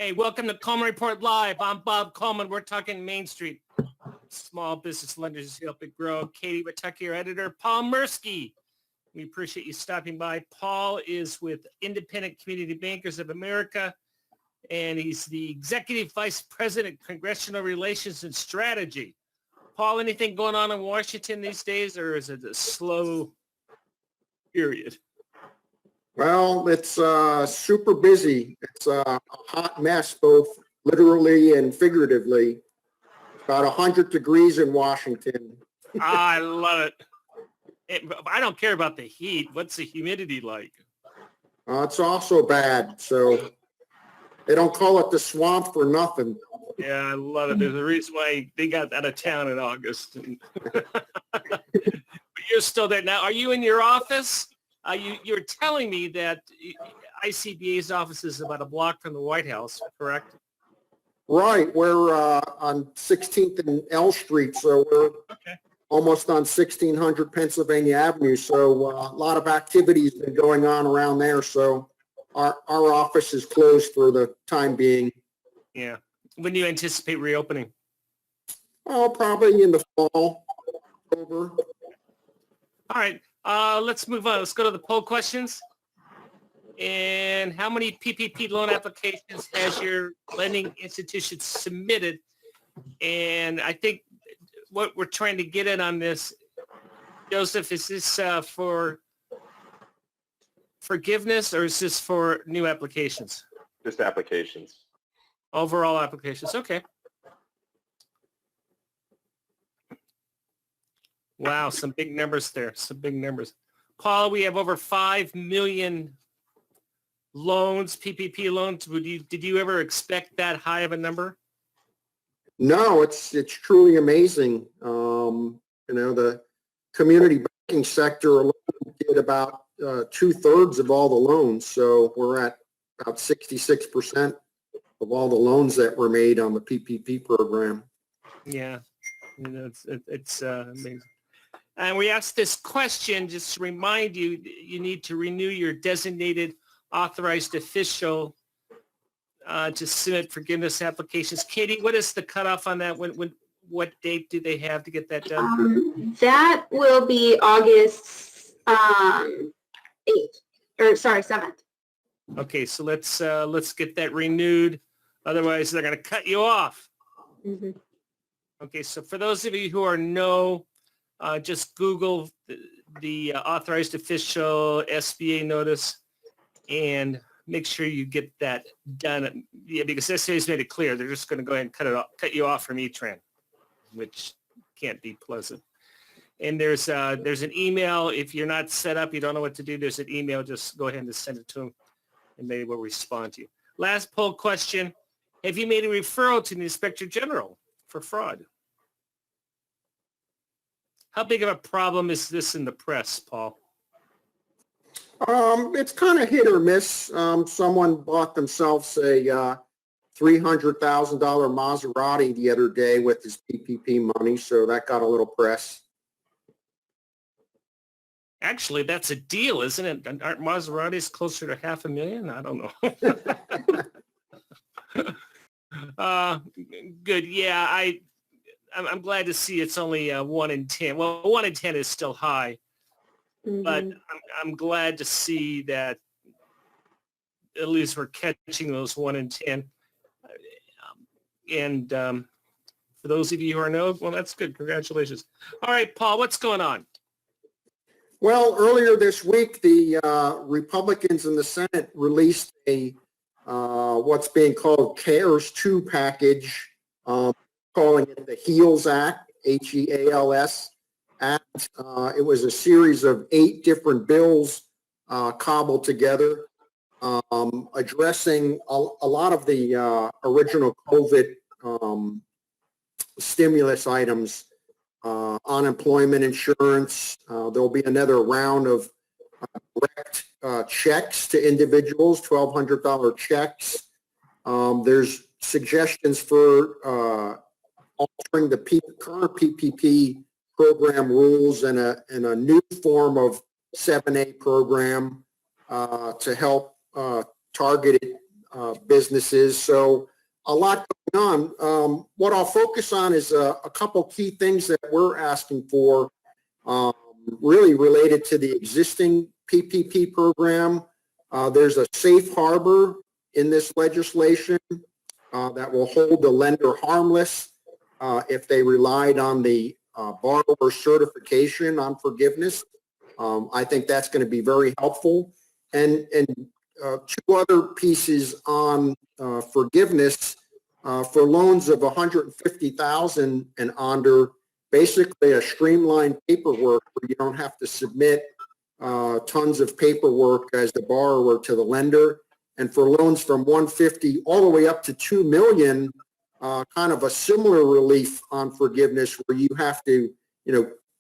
Hey, welcome to Coleman Report Live. I'm Bob Coleman. We're talking Main Street. Small business lenders who help it grow. Katie Watucky, your editor. Paul Mirsky. We appreciate you stopping by. Paul is with Independent Community Bankers of America, and he's the Executive Vice President, Congressional Relations and Strategy. Paul, anything going on in Washington these days, or is it a slow period? Well, it's super busy. It's a hot mess, both literally and figuratively. About 100 degrees in Washington. I love it. I don't care about the heat. What's the humidity like? It's also bad. So they don't call it the swamp for nothing. Yeah, I love it. There's a reason why they got out of town in August. But you're still there now. Are you in your office? You're telling me that ICBA's office is about a block from the White House, correct? Right. We're on 16th and L Street, so we're almost on 1600 Pennsylvania Avenue. So a lot of activities been going on around there. So our office is closed for the time being. Yeah. When do you anticipate reopening? Oh, probably in the fall. Over. All right. Let's move on. Let's go to the poll questions. And how many PPP loan applications has your lending institution submitted? And I think what we're trying to get at on this, Joseph, is this for forgiveness or is this for new applications? Just applications. Overall applications. Okay. Wow, some big numbers there. Some big numbers. Paul, we have over 5 million loans, PPP loans. Did you ever expect that high of a number? No, it's truly amazing. The community banking sector alone did about 2/3 of all the loans. So we're at about 66% of all the loans that were made on the PPP program. Yeah, it's amazing. And we asked this question just to remind you, you need to renew your designated authorized official to submit forgiveness applications. Katie, what is the cutoff on that? What date do they have to get that done? That will be August 7th. Okay, so let's get that renewed. Otherwise, they're going to cut you off. Mm-hmm. Okay, so for those of you who are just Google the authorized official SBA notice and make sure you get that done. Yeah, because SBA's made it clear they're just going to go ahead and cut you off from E-Tran, which can't be pleasant. And there's an email. If you're not set up, you don't know what to do, there's an email. Just go ahead and send it to them, and they will respond to you. Last poll question. Have you made a referral to the Inspector General for fraud? How big of a problem is this in the press, Paul? It's kind of hit or miss. Someone bought themselves a $300,000 Maserati the other day with his PPP money, so that got a little press. Actually, that's a deal, isn't it? Aren't Maseratis closer to $500,000? I don't know. Good. Yeah, I'm glad to see it's only 1 in 10. Well, 1 in 10 is still high, but I'm glad to see that at least we're catching those 1 in 10. And for those of you who are well, that's good. Congratulations. All right, Paul, what's going on? Well, earlier this week, the Republicans in the Senate released a what's being called CARES 2 package, calling it the HEALS Act, HEALS Act. It was a series of 8 different bills cobbled together, addressing a lot of the original COVID stimulus items. Unemployment insurance. There'll be another round of direct checks to individuals, $1,200 checks. There's suggestions for altering the current PPP program rules and a new form of 7A program to help targeted businesses. So a lot going on. What I'll focus on is a couple key things that we're asking for, really related to the existing PPP program. There's a safe harbor in this legislation that will hold the lender harmless if they relied on the borrower certification on forgiveness. I think that's going to be very helpful. And two other pieces on forgiveness for loans of $150,000 and under, basically a streamlined paperwork where you don't have to submit tons of paperwork as the borrower to the lender. And for loans from 150 all the way up to 2 million, kind of a similar relief on forgiveness where you have to,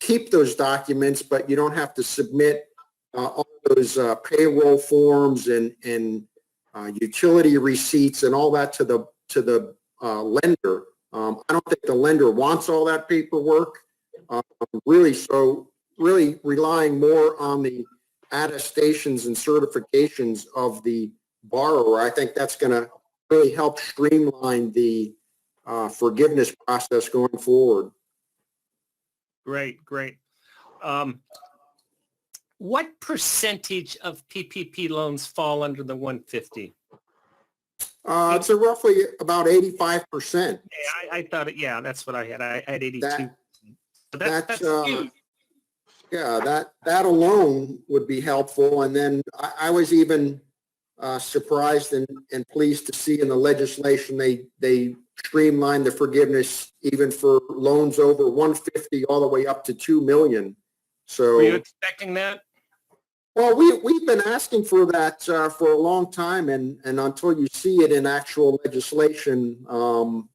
keep those documents, but you don't have to submit all those payroll forms and utility receipts and all that to the lender. I don't think the lender wants all that paperwork. Really relying more on the attestations and certifications of the borrower. I think that's going to really help streamline the forgiveness process going forward. Great. What percentage of PPP loans fall under the 150? It's roughly about 85%. Yeah, I thought it. Yeah, that's what I had. I had 82. That's huge. Yeah, that alone would be helpful. And then I was even surprised and pleased to see in the legislation they streamlined the forgiveness even for loans over 150 all the way up to 2 million. So were you expecting that? Well, we've been asking for that for a long time, and until you see it in actual legislation,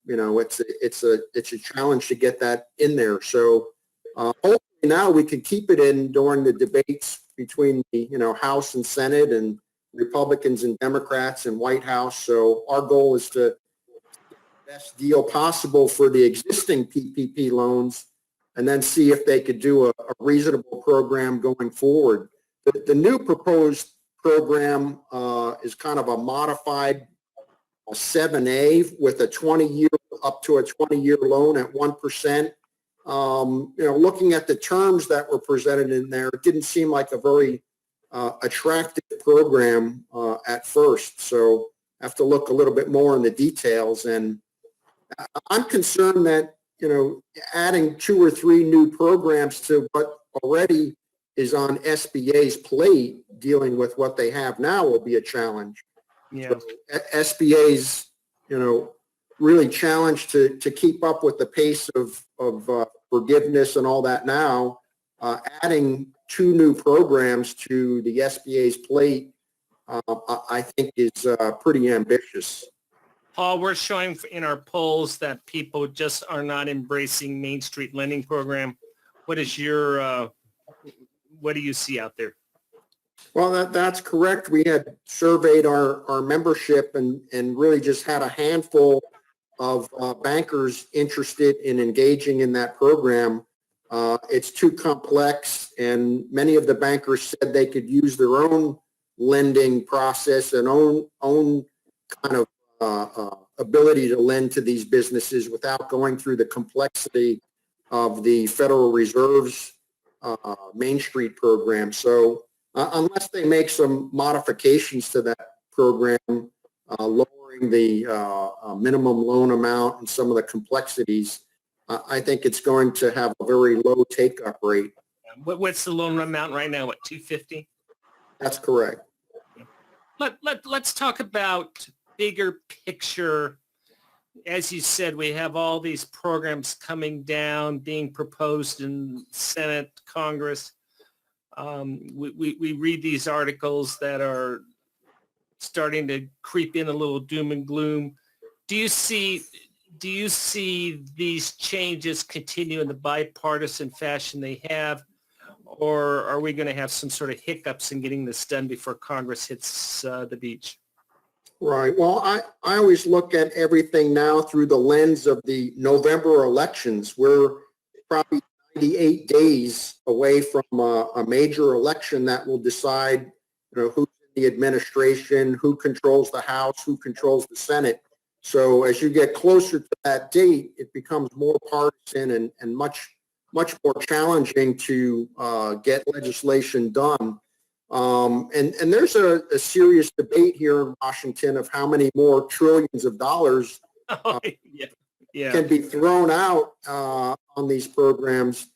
it's a challenge to get that in there. So hopefully now we can keep it in during the debates between the House and Senate and Republicans and Democrats and White House. So our goal is to get the best deal possible for the existing PPP loans, and then see if they could do a reasonable program going forward. The new proposed program is kind of a modified 7A with a 20-year up to a 20-year loan at 1%. Looking at the terms that were presented in there, it didn't seem like a very attractive program at first. So I have to look a little bit more in the details. And I'm concerned that, adding 2 or 3 new programs to what already is on SBA's plate, dealing with what they have now will be a challenge. Yeah. So SBA's, really challenged to keep up with the pace of forgiveness and all that now. Adding 2 new programs to the SBA's plate, I think is pretty ambitious. Paul, we're showing in our polls that people just are not embracing Main Street lending program. What is your what do you see out there? Well, that's correct. We had surveyed our membership and really just had a handful of bankers interested in engaging in that program. It's too complex, and many of the bankers said they could use their own lending process and own kind of ability to lend to these businesses without going through the complexity of the Federal Reserve's Main Street program. So unless they make some modifications to that program, lowering the minimum loan amount and some of the complexities, I think it's going to have a very low take-up rate. What's the loan amount right now? What, 250? That's correct. Let's talk about bigger picture. As you said, we have all these programs coming down, being proposed in Senate, Congress. We read these articles that are starting to creep in a little doom and gloom. Do you see these changes continue in the bipartisan fashion they have, or are we going to have some sort of hiccups in getting this done before Congress hits the beach? Right. Well, I always look at everything now through the lens of the November elections. We're probably 98 days away from a major election that will decide, who's in the administration, who controls the House, who controls the Senate. So as you get closer to that date, it becomes more partisan and much more challenging to get legislation done. And there's a serious debate here in Washington of how many more trillions of dollars can be thrown out on these programs.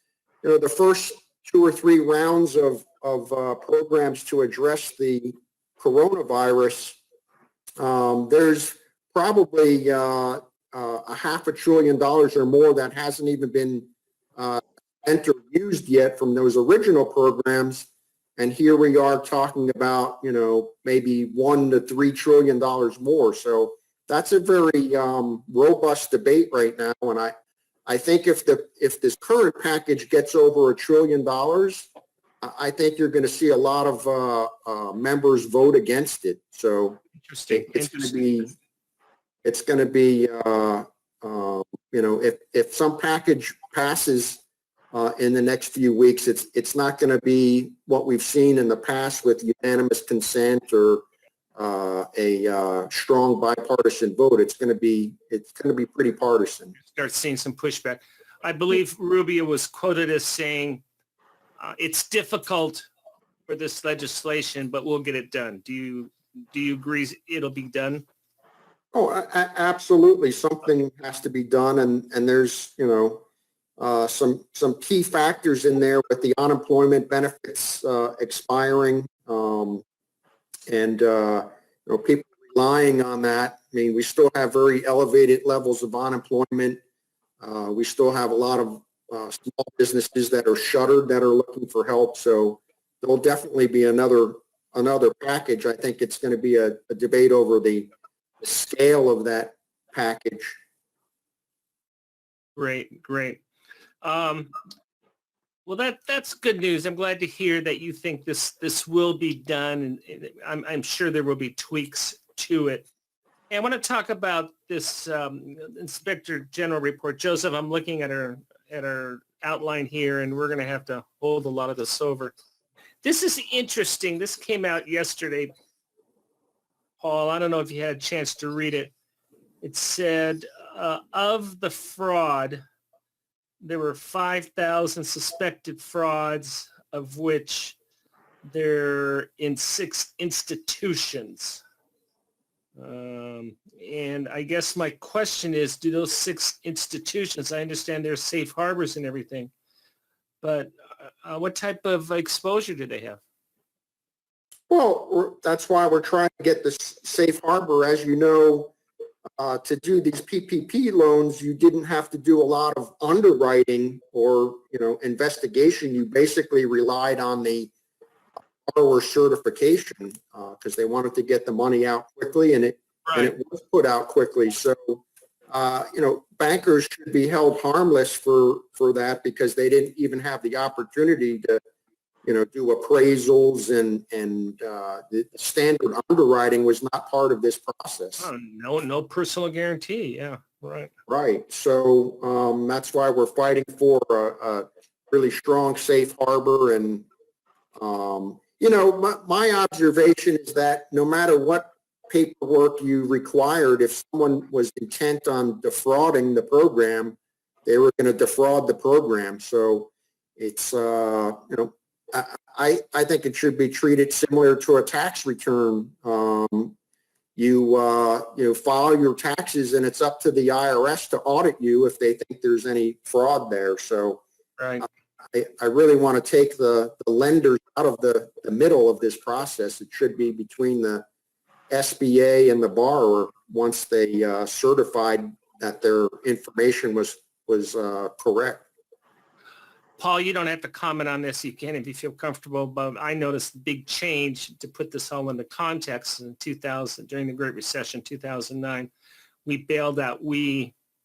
You know, the first 2 or 3 rounds of programs to address the coronavirus, there's probably a $500 billion or more that hasn't even been spent or used yet from those original programs. And here we are talking about, you know, maybe $1 to $3 trillion more. So that's a very robust debate right now. And I think if this current package gets over $1 trillion, I think you're going to see a lot of members vote against it. So Interesting. It's going to be you know, if some package passes in the next few weeks, it's not going to be what we've seen in the past with unanimous consent or a strong bipartisan vote. It's going to be pretty partisan. Start seeing some pushback. I believe Rubio was quoted as saying, "It's difficult for this legislation, but we'll get it done." Do you agree it'll be done? Oh, absolutely. Something has to be done, and there's, you know, some key factors in there with the unemployment benefits expiring, and you know, people relying on that. I mean, we still have very elevated levels of unemployment. We still have a lot of small businesses that are shuttered that are looking for help. So there'll definitely be another package. I think it's going to be a debate over the scale of that package. Great. Well, that's good news. I'm glad to hear that you think this will be done, and I'm sure there will be tweaks to it. And I want to talk about this Inspector General report. Joseph, I'm looking at our outline here, and we're going to have to hold a lot of this over. This is interesting. This came out yesterday. Paul, I don't know if you had a chance to read it. It said of the fraud, there were 5,000 suspected frauds, of which they're in 6 institutions. And I guess my question is, do those 6 institutions, I understand there's safe harbors and everything, but what type of exposure do they have? Well, that's why we're trying to get this safe harbor. As you know, to do these PPP loans, you didn't have to do a lot of underwriting or, you know, investigation. You basically relied on the borrower certification because they wanted to get the money out quickly, and it was put out quickly. So, you know, bankers should be held harmless for that because they didn't even have the opportunity to, you know, do appraisals and the standard underwriting was not part of this process. Oh, no personal guarantee. Yeah, right. Right. So that's why we're fighting for a really strong safe harbor. And, you know, my observation is that no matter what paperwork you required, if someone was intent on defrauding the program, they were going to defraud the program. So it's, you know, I think it should be treated similar to a tax return. You file your taxes, and it's up to the IRS to audit you if they think there's any fraud there. So right. I really want to take the lenders out of the middle of this process. It should be between the SBA and the borrower once they certified that their information was correct. Paul, you don't have to comment on this. You can if you feel comfortable, but I noticed a big change to put this all into context in 2000, during the Great Recession, 2009.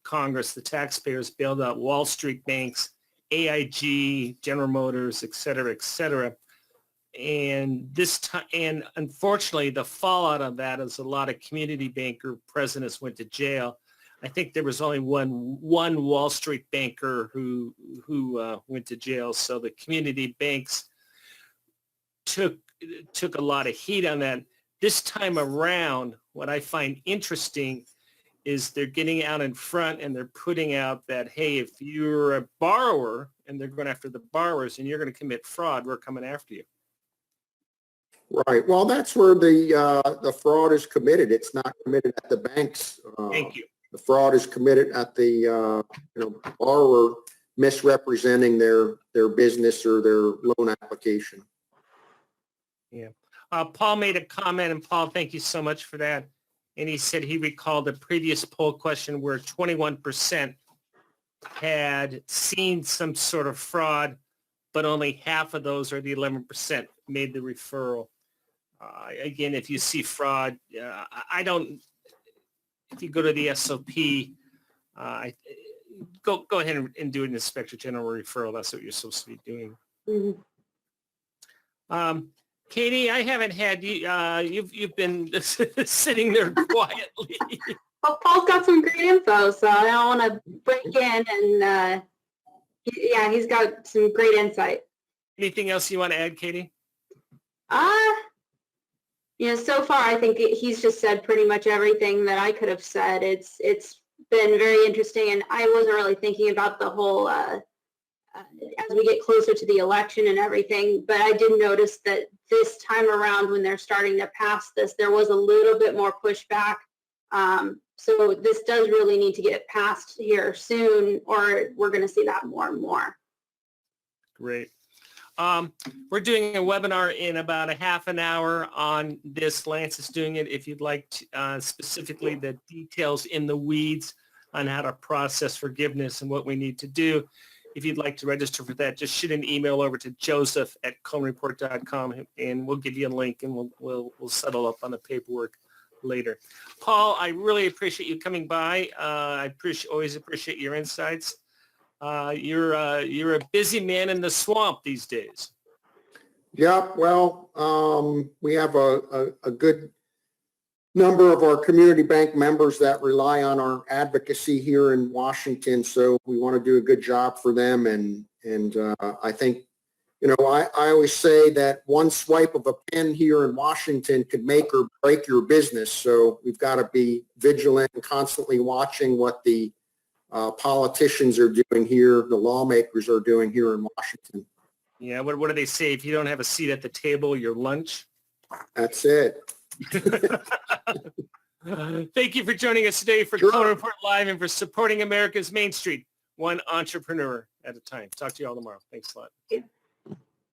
Congress, the taxpayers, bailed out Wall Street banks, AIG, General Motors, et cetera, and this time, and unfortunately, the fallout of that is a lot of community banker presidents went to jail. I think there was only one Wall Street banker who went to jail. So the community banks took a lot of heat on that. This time around, what I find interesting is they're getting out in front and they're putting out that, hey, if you're a borrower and they're going after the borrowers and you're going to commit fraud, we're coming after you. Right. Well, that's where the fraud is committed. It's not committed at the banks. Thank you. The fraud is committed at the borrower misrepresenting their business or their loan application. Yeah. Paul made a comment, and Paul, thank you so much for that. And he said he recalled a previous poll question where 21% had seen some sort of fraud, but only half of those, or the 11%, made the referral. Again, if you see fraud, I don't, if you go to the SOP, go ahead and do an Inspector General referral. That's what you're supposed to be doing. Mm-hmm. Katie, I haven't had you. You've been sitting there quietly. Well, Paul's got some great info, so I don't want to break in. And he's got some great insight. Anything else you want to add, Katie? So far I think he's just said pretty much everything that I could have said. It's been very interesting, and I wasn't really thinking about the whole as we get closer to the election and everything, but I did notice that this time around when they're starting to pass this, there was a little bit more pushback. So this does really need to get passed here soon, or we're going to see that more and more. Great. We're doing a webinar in about a half an hour on this. Lance is doing it. If you'd like to, specifically the details in the weeds on how to process forgiveness and what we need to do. If you'd like to register for that, just shoot an email over to joseph@colemanreport.com, and we'll give you a link, and we'll settle up on the paperwork later. Paul, I really appreciate you coming by. I always appreciate your insights. You're a busy man in the swamp these days. Yeah, well, we have a good number of our community bank members that rely on our advocacy here in Washington, so we want to do a good job for them. And I think, I always say that one swipe of a pen here in Washington could make or break your business. So we've got to be vigilant and constantly watching what the politicians are doing here, the lawmakers are doing here in Washington. Yeah, what do they say? If you don't have a seat at the table, your lunch. That's it. Thank you for joining us today for Coleman Report Live and for supporting America's Main Street, one entrepreneur at a time. Talk to you all tomorrow. Thanks a lot. Yeah.